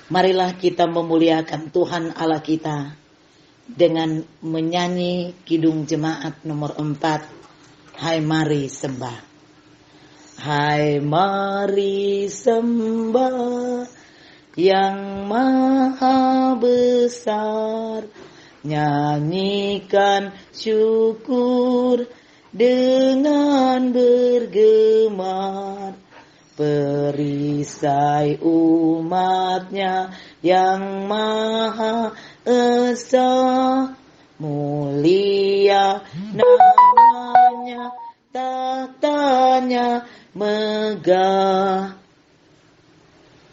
Marilah kita memuliakan Tuhan Allah kita dengan menyanyi Kidung Jemaat nomor 4, Hai mari sembah. Hai mari sembah yang maha besar, nyanyikan syukur dengan bergemar, perisai umatnya yang maha esa, mulia namanya, tahtanya megah.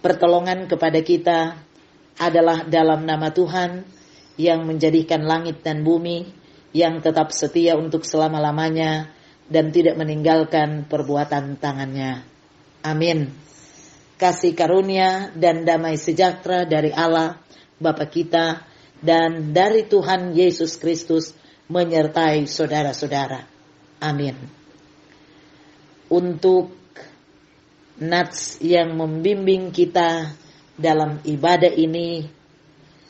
Pertolongan kepada kita adalah dalam nama Tuhan yang menjadikan langit dan bumi, yang tetap setia untuk selama-lamanya dan tidak meninggalkan perbuatan tangannya. Amin. Kasih karunia dan damai sejahtera dari Allah Bapa kita dan dari Tuhan Yesus Kristus menyertai saudara-saudara. Amin. Untuk nats yang membimbing kita dalam ibadah ini,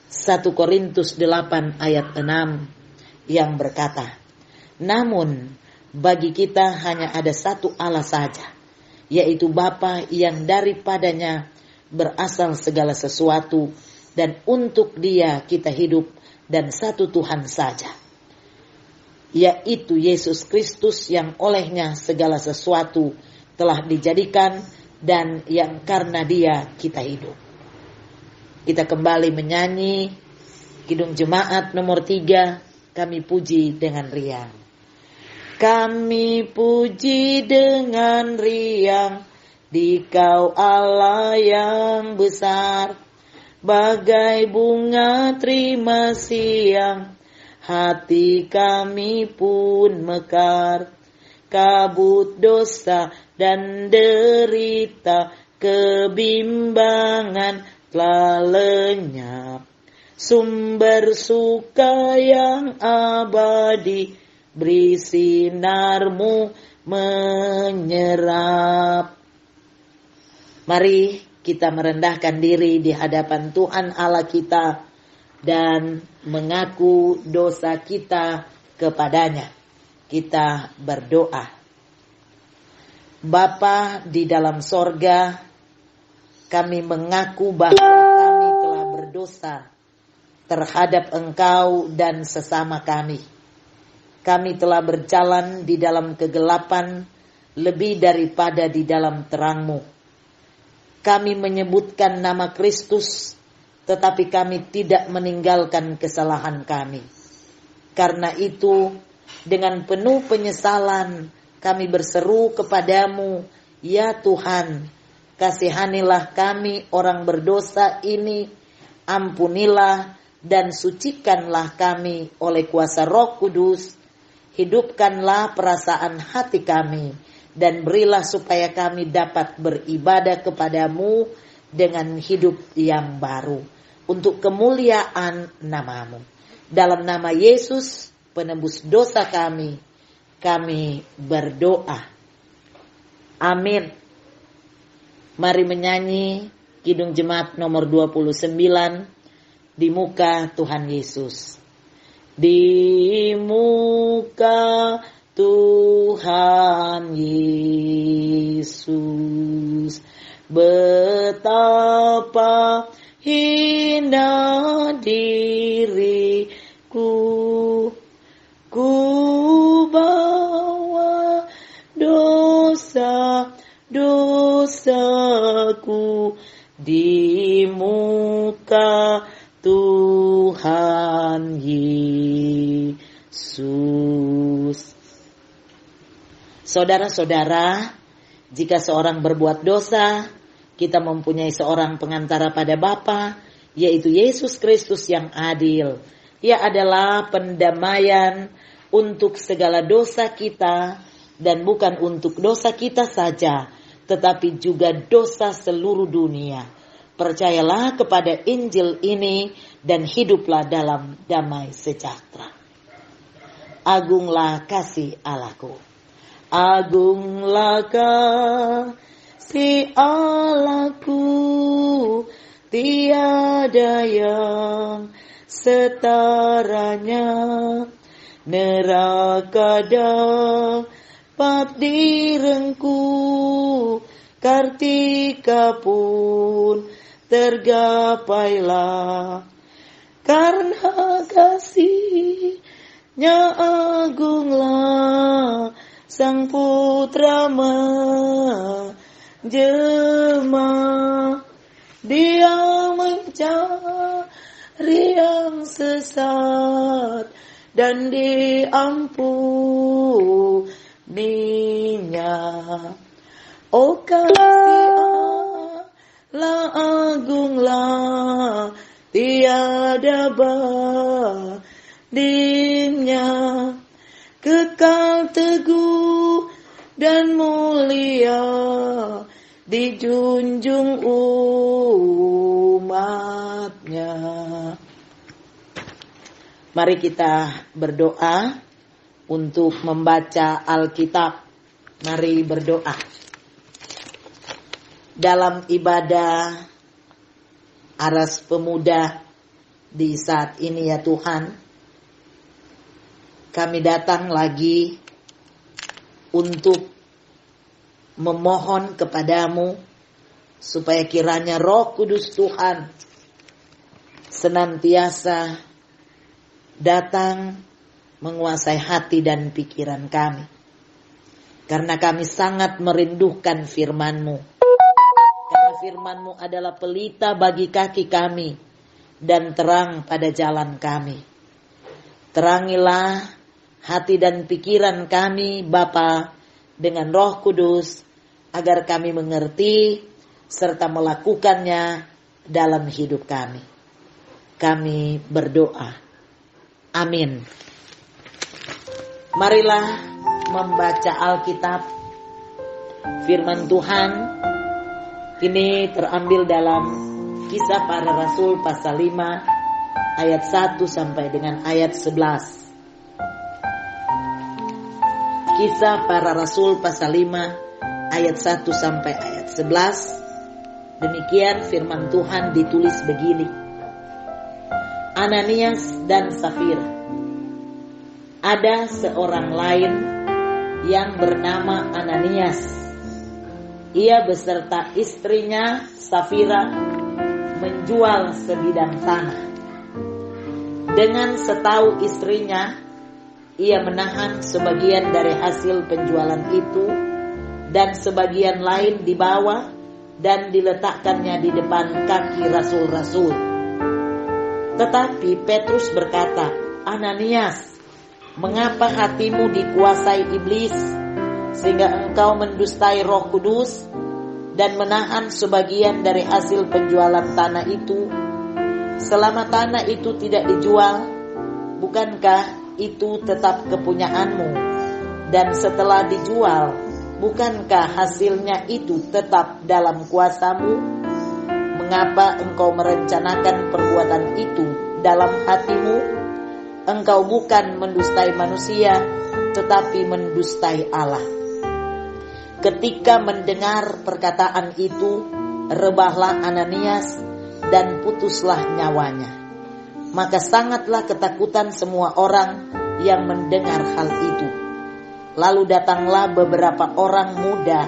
1 Korintus 8 ayat 6 yang berkata, namun bagi kita hanya ada satu Allah saja, yaitu Bapa yang daripadanya berasal segala sesuatu, dan untuk Dia kita hidup, dan satu Tuhan saja, yaitu Yesus Kristus yang olehnya segala sesuatu telah dijadikan dan yang karena Dia kita hidup. Kita kembali menyanyi Kidung Jemaat nomor 3, kami puji dengan riang. Kami puji dengan riang, Dikau Allah yang besar, bagai bunga terima siang, hati kami pun mekar. Kabut dosa dan derita, kebimbangan telah lenyap. Sumber suka yang abadi, beri sinarmu menyerap. Mari kita merendahkan diri di hadapan Tuhan Allah kita dan mengaku dosa kita kepadanya. Kita berdoa. Bapa di dalam sorga, kami mengaku bahwa kami telah berdosa terhadap Engkau dan sesama kami. Kami telah berjalan di dalam kegelapan lebih daripada di dalam terang-Mu. Kami menyebutkan nama Kristus, tetapi kami tidak meninggalkan kesalahan kami. Karena itu, dengan penuh penyesalan, kami berseru kepadamu, ya Tuhan, kasihanilah kami orang berdosa ini, ampunilah dan sucikanlah kami oleh kuasa Roh Kudus, hidupkanlah perasaan hati kami, dan berilah supaya kami dapat beribadah kepadamu dengan hidup yang baru, untuk kemuliaan nama-Mu. Dalam nama Yesus, penebus dosa kami berdoa. Amin. Mari menyanyi Kidung Jemaat nomor 29, di muka Tuhan Yesus. Di muka Tuhan Yesus, betapa hina diriku, ku bawa dosa-dosaku di muka Tuhan Yesus. Saudara-saudara, jika seorang berbuat dosa, kita mempunyai seorang pengantara pada Bapa, yaitu Yesus Kristus yang adil. Ia adalah pendamaian untuk segala dosa kita, dan bukan untuk dosa kita saja, tetapi juga dosa seluruh dunia. Percayalah kepada Injil ini dan hiduplah dalam damai sejahtera. Agunglah kasih Allahku. Agunglah kasih Allahku, tiada yang setaranya. Neraka dapat direngku, Kartika pun tergapailah. Karena kasih-Nya agunglah, Sang Putra menjelma. Dia mencari yang sesat dan diampuninya. Oh kasih Allah agunglah, tiada bandingnya. Kekal teguh dan mulia, dijunjung umatnya. Mari kita berdoa untuk membaca Alkitab. Mari berdoa. Dalam ibadah Aras Pemuda di saat ini ya Tuhan, kami datang lagi untuk memohon kepadamu supaya kiranya Roh Kudus Tuhan senantiasa datang menguasai hati dan pikiran kami. Karena kami sangat merindukan firman-Mu. Karena firman-Mu adalah pelita bagi kaki kami dan terang pada jalan kami. Terangilah hati dan pikiran kami Bapa dengan Roh Kudus, agar kami mengerti serta melakukannya dalam hidup kami. Kami berdoa. Amin. Marilah membaca Alkitab. Firman Tuhan ini terambil dalam Kisah Para Rasul pasal 5 ayat 1 sampai dengan ayat 11. Kisah Para Rasul pasal 5 ayat 1 sampai ayat 11. Demikian firman Tuhan ditulis begini. Ananias dan Safira. Ada seorang lain yang bernama Ananias. Ia beserta istrinya Safira menjual sebidang tanah. Dengan setahu istrinya, ia menahan sebagian dari hasil penjualan itu dan sebagian lain dibawa dan diletakkannya di depan kaki rasul-rasul. Tetapi Petrus berkata, Ananias, mengapa hatimu dikuasai iblis sehingga engkau mendustai Roh Kudus dan menahan sebagian dari hasil penjualan tanah itu? Selama tanah itu tidak dijual, bukankah itu tetap kepunyaanmu? Dan setelah dijual, bukankah hasilnya itu tetap dalam kuasamu? Mengapa engkau merencanakan perbuatan itu dalam hatimu? Engkau bukan mendustai manusia, tetapi mendustai Allah. Ketika mendengar perkataan itu, rebahlah Ananias dan putuslah nyawanya. Maka sangatlah ketakutan semua orang yang mendengar hal itu. Lalu datanglah beberapa orang muda.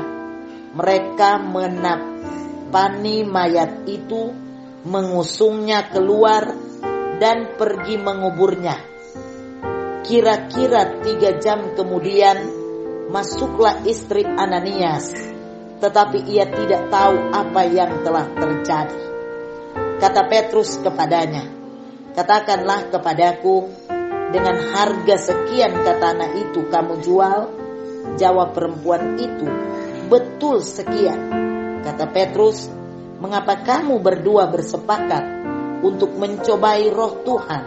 Mereka menapani mayat itu, mengusungnya keluar dan pergi menguburnya. Kira-kira 3 jam kemudian masuklah istri Ananias, tetapi ia tidak tahu apa yang telah terjadi. Kata Petrus kepadanya, katakanlah kepadaku, dengan harga sekian tanah itu kamu jual? Jawab perempuan itu, betul sekian. Kata Petrus, mengapa kamu berdua bersepakat untuk mencobai Roh Tuhan?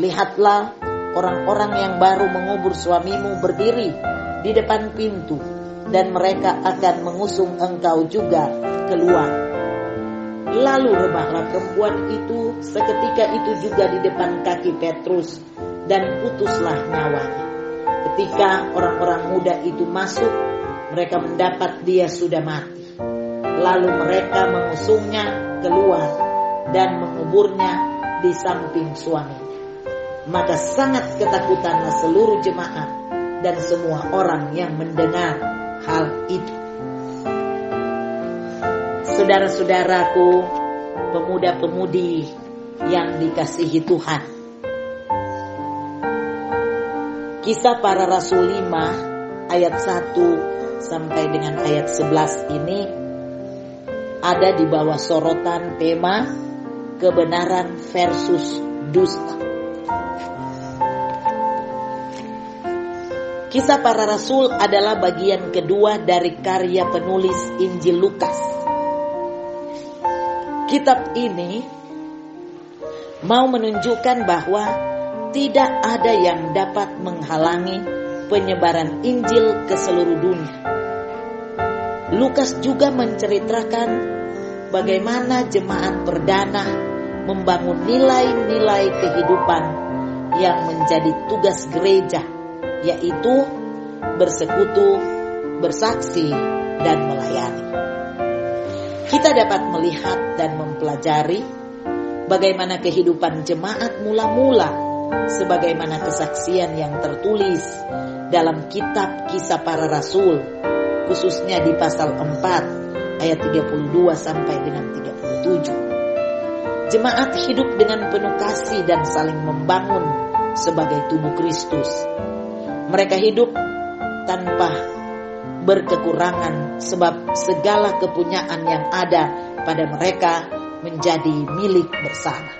Lihatlah, orang-orang yang baru mengubur suamimu berdiri di depan pintu, dan mereka akan mengusung engkau juga keluar. Lalu rebahlah perempuan itu seketika itu juga di depan kaki Petrus, dan putuslah nyawanya. Ketika orang-orang muda itu masuk, mereka mendapat dia sudah mati. Lalu mereka mengusungnya keluar dan menguburnya di samping suaminya. Maka sangat ketakutanlah seluruh jemaat dan semua orang yang mendengar hal itu. Saudara-saudaraku, pemuda-pemudi yang dikasihi Tuhan, Kisah Para Rasul 5 ayat 1 sampai dengan ayat 11 ini ada di bawah sorotan tema kebenaran versus dusta. Kisah Para Rasul adalah bagian kedua dari karya penulis Injil Lukas. Kitab ini mau menunjukkan bahwa tidak ada yang dapat menghalangi penyebaran Injil ke seluruh dunia. Lukas juga menceritakan bagaimana jemaat perdana membangun nilai-nilai kehidupan yang menjadi tugas gereja, yaitu bersekutu, bersaksi, dan melayani. Kita dapat melihat dan mempelajari bagaimana kehidupan jemaat mula-mula sebagaimana kesaksian yang tertulis dalam kitab Kisah Para Rasul, khususnya di pasal 4 ayat 32 sampai dengan 37. Jemaat hidup dengan penuh kasih dan saling membangun sebagai tubuh Kristus. Mereka hidup tanpa berkekurangan sebab segala kepunyaan yang ada pada mereka menjadi milik bersama.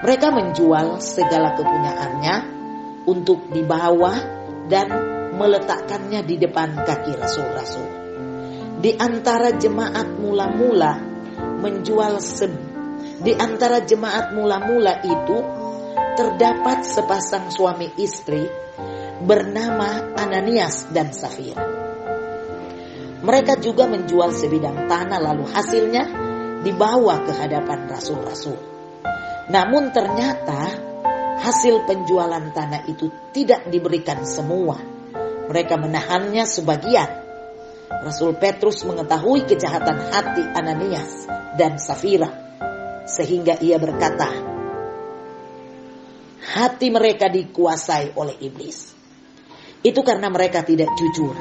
Mereka menjual segala kepunyaannya untuk dibawa dan meletakkannya di depan kaki rasul-rasul. Di antara jemaat mula-mula itu terdapat sepasang suami istri bernama Ananias dan Safira. Mereka juga menjual sebidang tanah, lalu hasilnya dibawa ke hadapan rasul-rasul. Namun ternyata hasil penjualan tanah itu tidak diberikan semua. Mereka menahannya sebagian. Rasul Petrus mengetahui kejahatan hati Ananias dan Safira, sehingga ia berkata, hati mereka dikuasai oleh iblis. Itu karena mereka tidak jujur.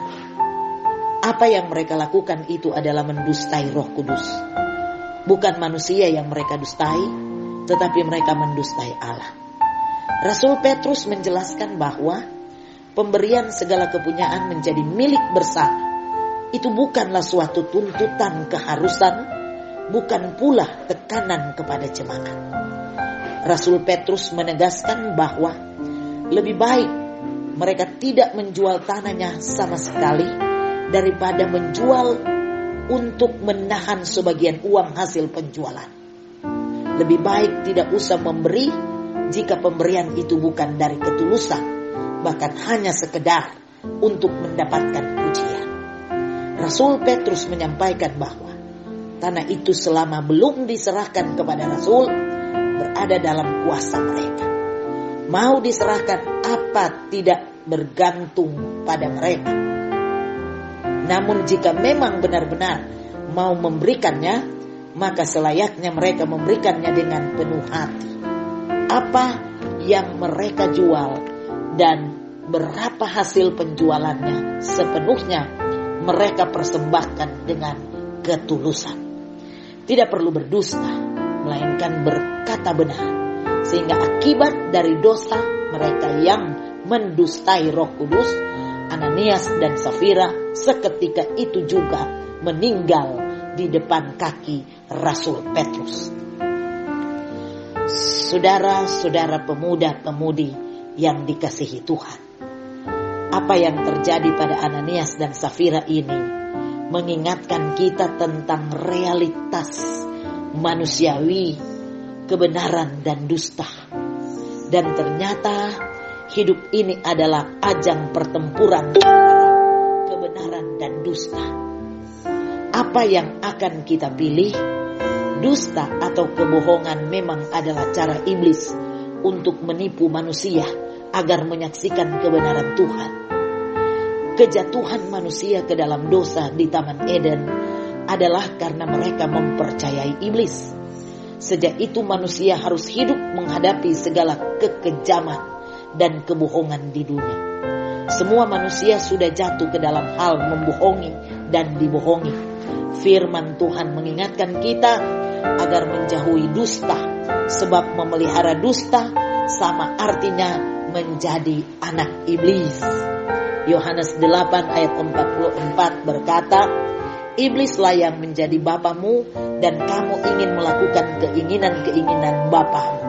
Apa yang mereka lakukan itu adalah mendustai Roh Kudus. Bukan manusia yang mereka dustai, tetapi mereka mendustai Allah. Rasul Petrus menjelaskan bahwa pemberian segala kepunyaan menjadi milik bersama itu bukanlah suatu tuntutan keharusan, bukan pula tekanan kepada jemaat. Rasul Petrus menegaskan bahwa lebih baik mereka tidak menjual tanahnya sama sekali daripada menjual untuk menahan sebagian uang hasil penjualan. Lebih baik tidak usah memberi jika pemberian itu bukan dari ketulusan, bahkan hanya sekedar untuk mendapatkan pujian. Rasul Petrus menyampaikan bahwa tanah itu selama belum diserahkan kepada Rasul berada dalam kuasa mereka. Mau diserahkan apa tidak bergantung pada mereka. Namun jika memang benar-benar mau memberikannya, maka selayaknya mereka memberikannya dengan penuh hati. Apa yang mereka jual dan berapa hasil penjualannya sepenuhnya mereka persembahkan dengan ketulusan. Tidak perlu berdusta, melainkan berkata benar. Sehingga akibat dari dosa mereka yang mendustai Roh Kudus, Ananias dan Safira seketika itu juga meninggal di depan kaki Rasul Petrus. Saudara-saudara pemuda-pemudi yang dikasihi Tuhan, apa yang terjadi pada Ananias dan Safira ini mengingatkan kita tentang realitas manusiawi, kebenaran dan dusta. Dan ternyata hidup ini adalah ajang pertempuran antara kebenaran dan dusta. Apa yang akan kita pilih? Dusta atau kebohongan memang adalah cara iblis untuk menipu manusia agar menyaksikan kebenaran Tuhan. Kejatuhan manusia ke dalam dosa di Taman Eden adalah karena mereka mempercayai iblis. Sejak itu manusia harus hidup menghadapi segala kekejaman dan kebohongan di dunia. Semua manusia sudah jatuh ke dalam hal membohongi dan dibohongi. Firman Tuhan mengingatkan kita agar menjauhi dusta, sebab memelihara dusta sama artinya menjadi anak iblis. Yohanes 8 ayat 44 berkata, iblislah yang menjadi bapamu dan kamu ingin melakukan keinginan-keinginan bapamu.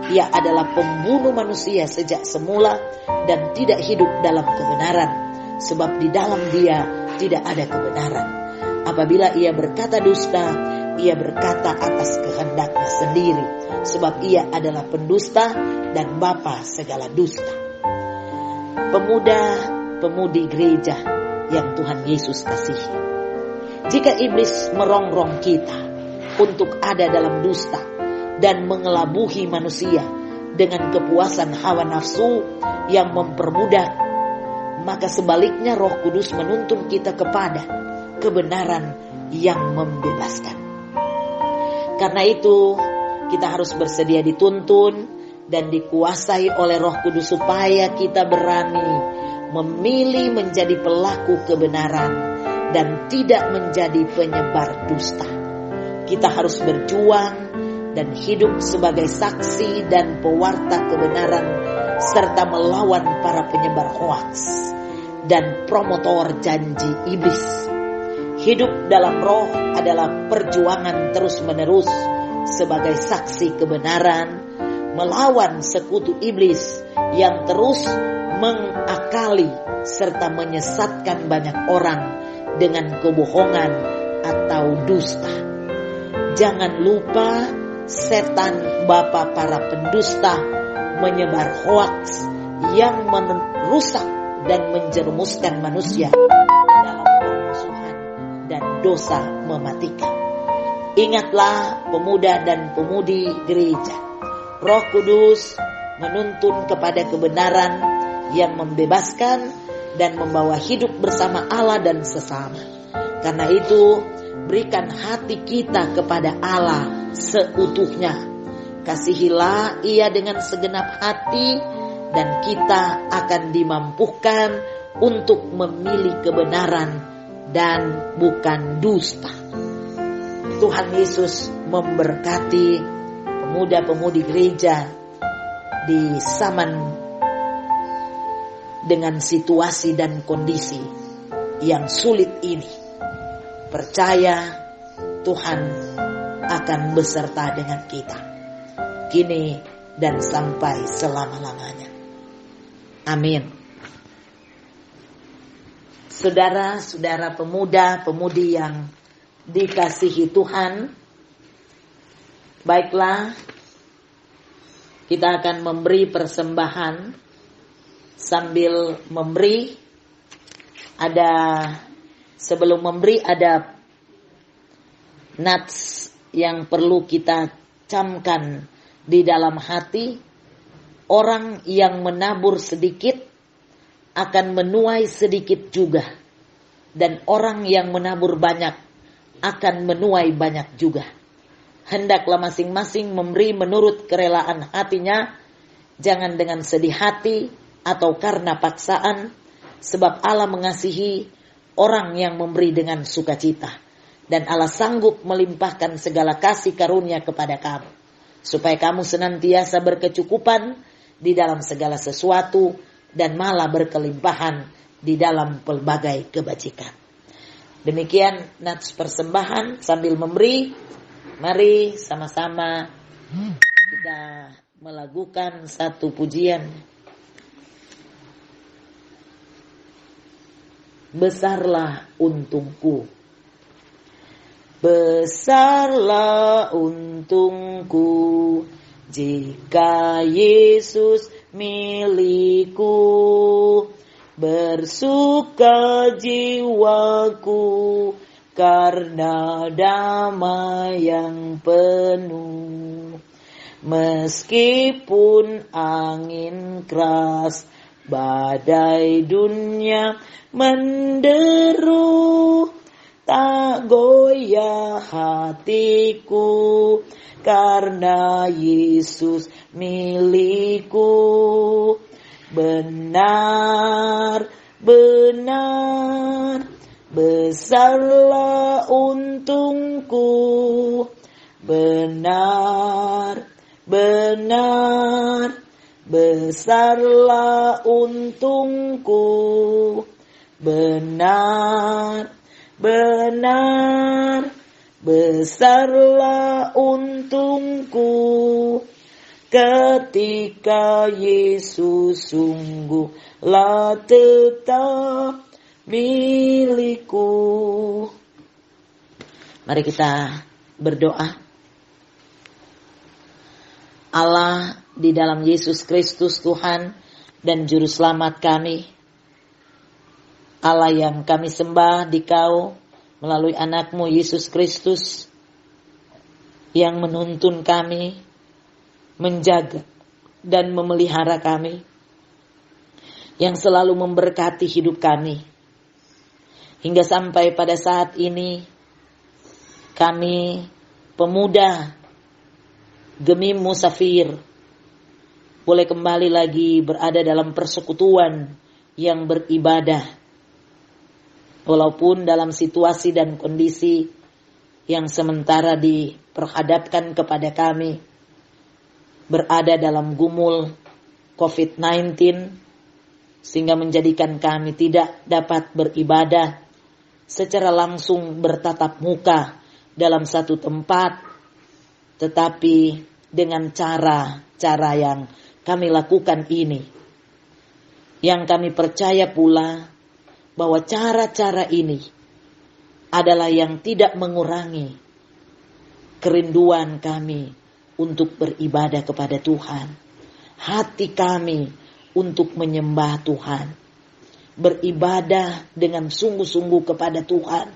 Ia adalah pembunuh manusia sejak semula dan tidak hidup dalam kebenaran, sebab di dalam dia tidak ada kebenaran. Apabila ia berkata dusta, ia berkata atas kehendaknya sendiri, sebab ia adalah pendusta dan bapa segala dusta. Pemuda-pemudi gereja yang Tuhan Yesus kasihi, jika iblis merongrong kita untuk ada dalam dusta dan mengelabuhi manusia dengan kepuasan hawa nafsu yang memperbudak, maka sebaliknya Roh Kudus menuntun kita kepada kebenaran yang membebaskan. Karena itu kita harus bersedia dituntun dan dikuasai oleh Roh Kudus supaya kita berani memilih menjadi pelaku kebenaran dan tidak menjadi penyebar dusta. Kita harus berjuang dan hidup sebagai saksi dan pewarta kebenaran serta melawan para penyebar hoaks dan promotor janji iblis. Hidup dalam roh adalah perjuangan terus-menerus sebagai saksi kebenaran, melawan sekutu iblis yang terus mengakali serta menyesatkan banyak orang dengan kebohongan atau dusta. Jangan lupa, setan bapa para pendusta menyebar hoaks yang merusak dan menjerumuskan manusia dalam permusuhan dan dosa mematikan. Ingatlah pemuda dan pemudi gereja, Roh Kudus menuntun kepada kebenaran yang membebaskan dan membawa hidup bersama Allah dan sesama. Karena itu, berikan hati kita kepada Allah seutuhnya. Kasihilah Ia dengan segenap hati dan kita akan dimampukan untuk memilih kebenaran dan bukan dusta. Tuhan Yesus memberkati pemuda-pemudi gereja di zaman dengan situasi dan kondisi yang sulit ini. Percaya Tuhan akan beserta dengan kita kini dan sampai selama-lamanya. Amin. Saudara-saudara pemuda-pemudi yang dikasihi Tuhan, baiklah, kita akan memberi persembahan. Sambil memberi, sebelum memberi ada nats yang perlu kita camkan di dalam hati. Orang yang menabur sedikit akan menuai sedikit juga, dan orang yang menabur banyak akan menuai banyak juga. Hendaklah masing-masing memberi menurut kerelaan hatinya, jangan dengan sedih hati atau karena paksaan, sebab Allah mengasihi orang yang memberi dengan sukacita, dan Allah sanggup melimpahkan segala kasih karunia kepada kamu, supaya kamu senantiasa berkecukupan di dalam segala sesuatu dan malah berkelimpahan di dalam pelbagai kebajikan. Demikian nats persembahan sambil memberi. Mari sama-sama kita melakukan satu pujian. Besarlah untungku, besarlah untungku, jika Yesus milikku. Bersuka jiwaku karena damai yang penuh. Meskipun angin keras, badai dunia menderu, tak goyah hatiku karena Yesus milikku. Benar, benar, besarlah untungku. Benar, benar, besarlah untungku. Benar, benar, besarlah untungku. Ketika Yesus sungguhlah tetap milikku. Mari kita berdoa. Allah, di dalam Yesus Kristus Tuhan dan Juru Selamat kami, Allah yang kami sembah di Kau melalui anak-Mu Yesus Kristus yang menuntun kami, menjaga dan memelihara kami, yang selalu memberkati hidup kami. Hingga sampai pada saat ini, kami pemuda Gemim Musafir boleh kembali lagi berada dalam persekutuan yang beribadah. Walaupun dalam situasi dan kondisi yang sementara diperhadapkan kepada kami, berada dalam gumul COVID-19, sehingga menjadikan kami tidak dapat beribadah secara langsung bertatap muka dalam satu tempat, tetapi dengan cara-cara yang kami lakukan ini, yang kami percaya pula bahwa cara-cara ini adalah yang tidak mengurangi kerinduan kami untuk beribadah kepada Tuhan, hati kami untuk menyembah Tuhan, beribadah dengan sungguh-sungguh kepada Tuhan,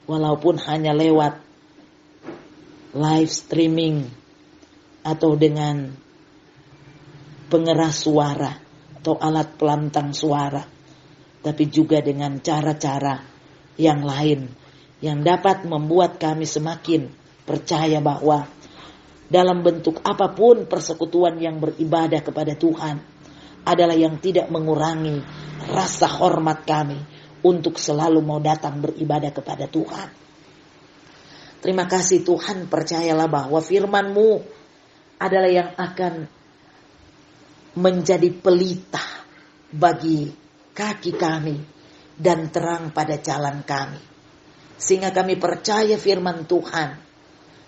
walaupun hanya lewat live streaming atau dengan pengeras suara atau alat pelantang suara, tapi juga dengan cara-cara yang lain yang dapat membuat kami semakin percaya bahwa dalam bentuk apapun persekutuan yang beribadah kepada Tuhan adalah yang tidak mengurangi rasa hormat kami untuk selalu mau datang beribadah kepada Tuhan. Terima kasih Tuhan, percayalah bahwa firman-Mu adalah yang akan menjadi pelita bagi kaki kami dan terang pada jalan kami. Sehingga kami percaya firman Tuhan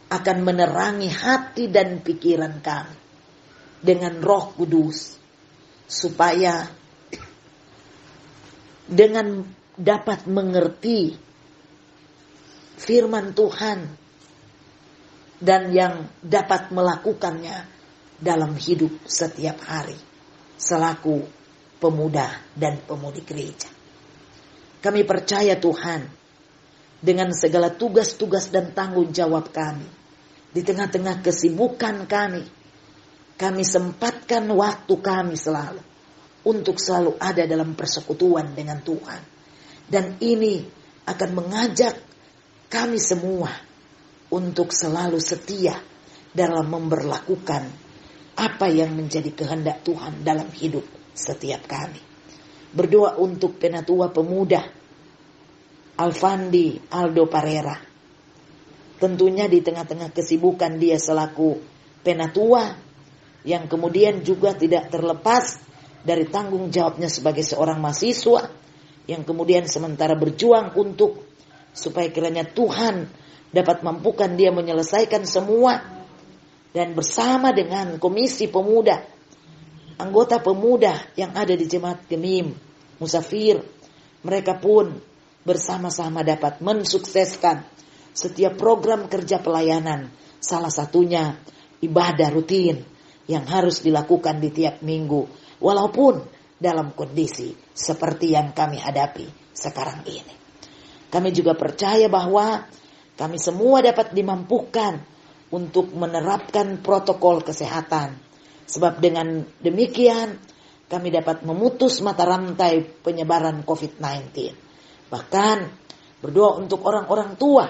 akan menerangi hati dan pikiran kami dengan Roh Kudus, supaya dengan dapat mengerti firman Tuhan dan yang dapat melakukannya dalam hidup setiap hari selaku pemuda dan pemudi gereja. Kami percaya Tuhan, dengan segala tugas-tugas dan tanggung jawab kami, di tengah-tengah kesibukan kami sempatkan waktu kami selalu untuk selalu ada dalam persekutuan dengan Tuhan. Dan ini akan mengajak kami semua untuk selalu setia dalam memberlakukan apa yang menjadi kehendak Tuhan dalam hidup setiap kami. Berdoa untuk Penatua Pemuda Alfandi Aldo Parera. Tentunya di tengah-tengah kesibukan dia selaku Penatua, yang kemudian juga tidak terlepas dari tanggung jawabnya sebagai seorang mahasiswa, yang kemudian sementara berjuang untuk supaya kiranya Tuhan dapat mampukan dia menyelesaikan semua. Dan bersama dengan komisi pemuda, anggota pemuda yang ada di Jemaat Gemim Musafir, mereka pun bersama-sama dapat mensukseskan setiap program kerja pelayanan. Salah satunya ibadah rutin yang harus dilakukan di tiap minggu, walaupun dalam kondisi seperti yang kami hadapi sekarang ini. Kami juga percaya bahwa kami semua dapat dimampukan untuk menerapkan protokol kesehatan. Sebab dengan demikian kami dapat memutus mata rantai penyebaran COVID-19. Bahkan berdoa untuk orang-orang tua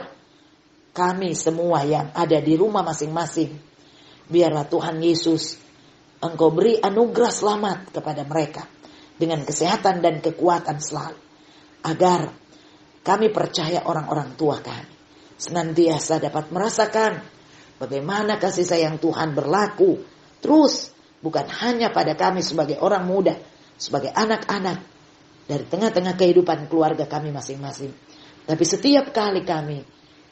kami semua yang ada di rumah masing-masing, Biarlah Tuhan Yesus, Engkau beri anugerah selamat kepada mereka dengan kesehatan dan kekuatan selalu. Agar kami percaya orang-orang tua kami senantiasa dapat merasakan bagaimana kasih sayang Tuhan berlaku terus, bukan hanya pada kami sebagai orang muda, sebagai anak-anak dari tengah-tengah kehidupan keluarga kami masing-masing, tapi setiap kali kami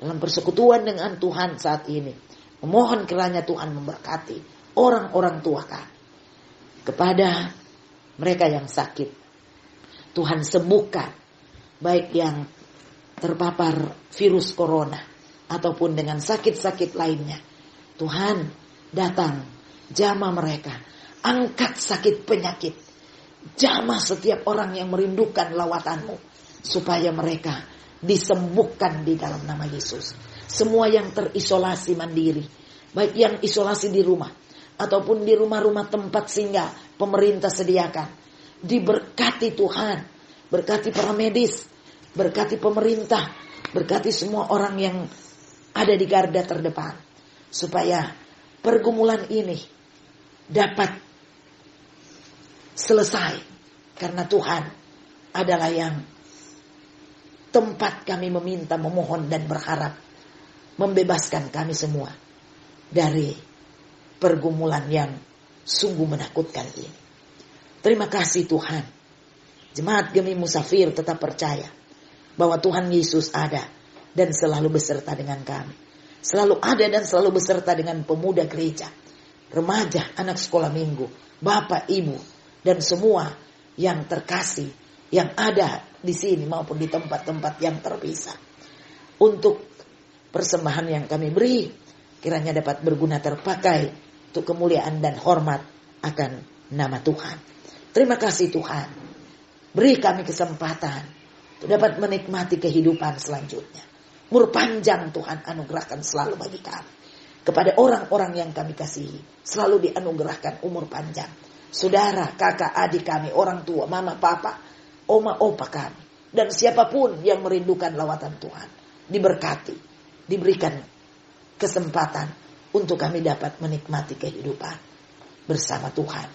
dalam persekutuan dengan Tuhan saat ini, memohon kiranya Tuhan memberkati orang-orang tua kami. Kepada mereka yang sakit, Tuhan sembuhkan, baik yang terpapar virus corona ataupun dengan sakit-sakit lainnya. Tuhan datang, jamah mereka, angkat sakit penyakit, jamah setiap orang yang merindukan lawatan-Mu, supaya mereka disembuhkan di dalam nama Yesus. Semua yang terisolasi mandiri, baik yang isolasi di rumah ataupun di rumah-rumah tempat singgah pemerintah sediakan, diberkati Tuhan, berkati para medis, berkati pemerintah, berkati semua orang yang ada di garda terdepan, supaya pergumulan ini dapat selesai, karena Tuhan adalah yang tempat kami meminta, memohon dan berharap membebaskan kami semua dari pergumulan yang sungguh menakutkan ini. Terima kasih Tuhan. Jemaat Gemi Musafir tetap percaya bahwa Tuhan Yesus ada dan selalu beserta dengan kami. Selalu ada dan selalu beserta dengan pemuda gereja, remaja, anak sekolah minggu, bapak, ibu, dan semua yang terkasih yang ada di sini maupun di tempat-tempat yang terpisah. Untuk persembahan yang kami beri, kiranya dapat berguna terpakai untuk kemuliaan dan hormat akan nama Tuhan. Terima kasih Tuhan. Beri kami kesempatan untuk dapat menikmati kehidupan selanjutnya. Umur panjang Tuhan anugerahkan selalu bagi kami. Kepada orang-orang yang kami kasihi, selalu dianugerahkan umur panjang. Saudara, kakak, adik kami, orang tua, mama, papa, oma, opa kami, dan siapapun yang merindukan lawatan Tuhan, diberkati, diberikan kesempatan untuk kami dapat menikmati kehidupan bersama Tuhan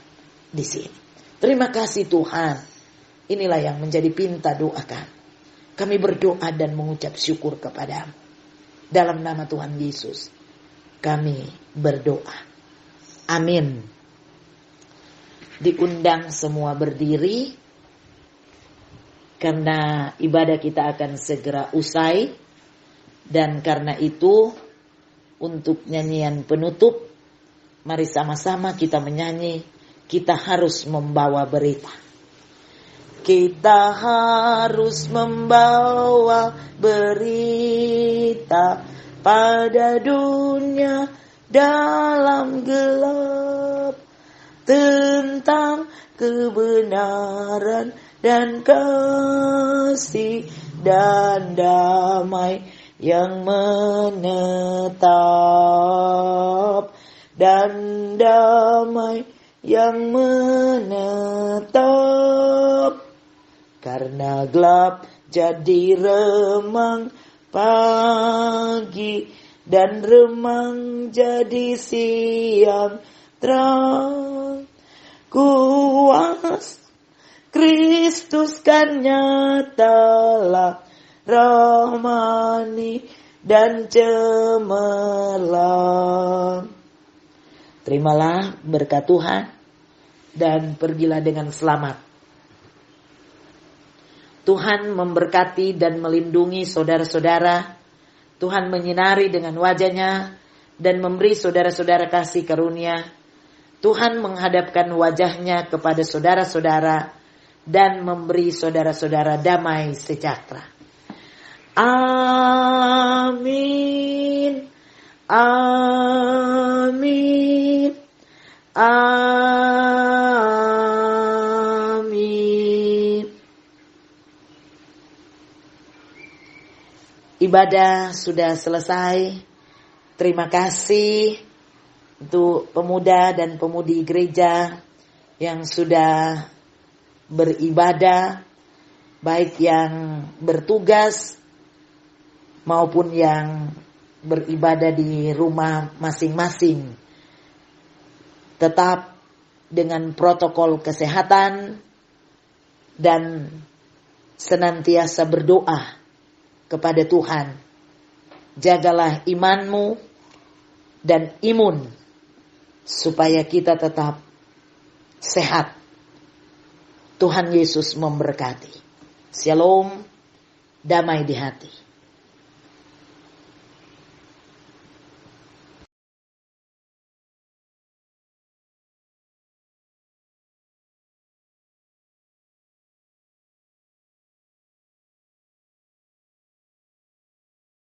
di sini. Terima kasih Tuhan. Inilah yang menjadi pinta doa kami. Kami berdoa dan mengucap syukur kepada-Mu. Dalam nama Tuhan Yesus, kami berdoa. Amin. Diundang semua berdiri, karena ibadah kita akan segera usai. Dan karena itu, untuk nyanyian penutup, mari sama-sama kita menyanyi, kita harus membawa berita. Kita harus membawa berita pada dunia dalam gelap, tentang kebenaran dan kasih dan damai yang menetap, dan damai yang menetap. Karena gelap jadi remang pagi, dan remang jadi siang terang. Kuasa Kristus kan nyatalah, rahmani dan cemerlang. Terimalah berkat Tuhan dan pergilah dengan selamat. Tuhan memberkati dan melindungi saudara-saudara. Tuhan menyinari dengan wajah-Nya dan memberi saudara-saudara kasih karunia. Tuhan menghadapkan wajah-Nya kepada saudara-saudara dan memberi saudara-saudara damai sejahtera. Amin. Amin. Amin. Ibadah sudah selesai. Terima kasih untuk pemuda dan pemudi gereja yang sudah beribadah, baik yang bertugas maupun yang beribadah di rumah masing-masing. tetap dengan protokol kesehatan, dan senantiasa berdoa kepada Tuhan. Jagalah imanmu dan imun supaya kita tetap sehat. Tuhan Yesus memberkati. Shalom, damai di hati.